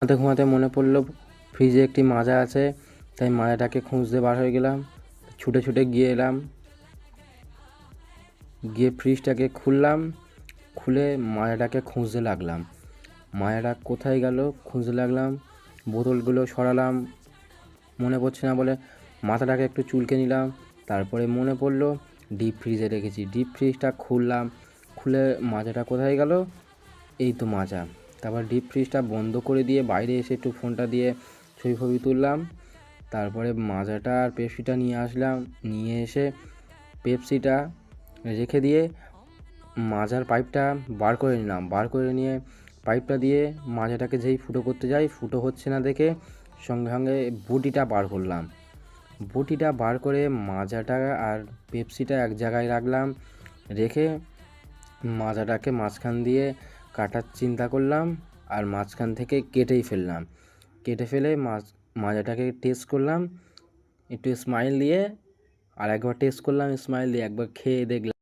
ঘুমাতে ঘুমাতে মনে পড়লো ফ্রিজে একটি মাজা আছে, তাই মাজাটাকে খুঁজতে বার হয়ে গেলাম। ছুটে ছুটে গিয়ে এলাম, গিয়ে ফ্রিজটাকে খুললাম, খুলে মাজাটাকে খুঁজতে লাগলাম। মাজাটা কোথায় গেল খুঁজতে লাগলাম, বোতলগুলো সরালাম, মনে পড়ছে না বলে মাথাটাকে একটু চুলকে নিলাম। তারপরে মনে পড়লো ডিপ ফ্রিজে রেখেছি। ডিপ ফ্রিজটা খুললাম, খুলে মাজাটা কোথায় গেল, এই তো মাজা। তারপর ডিপ ফ্রিজটা বন্ধ করে দিয়ে বাইরে এসে একটু ফোনটা দিয়ে ছবি ফবি তুললাম। তারপরে মাজাটা আর পেপসিটা নিয়ে আসলাম, নিয়ে এসে পেপসিটা রেখে দিয়ে মাজার পাইপটা বার করে নিলাম। বার করে নিয়ে পাইপটা দিয়ে মাজাটাকে যেই ফুটো করতে যাই, ফুটো হচ্ছে না দেখে সঙ্গে সঙ্গে বটিটা বার করলাম। বটিটা বার করে মাজাটা আর পেপসিটা এক জায়গায় রাখলাম, রেখে মাজাটাকে মাঝখান দিয়ে কাটার চিন্তা করলাম, আর মাঝখান থেকে কেটেই ফেললাম। কেটে ফেলে মাজাটাকে টেস্ট করলাম, একটু স্মাইল দিয়ে আর একবার টেস্ট করলাম, স্মাইল দিয়ে একবার খেয়ে দেখলাম।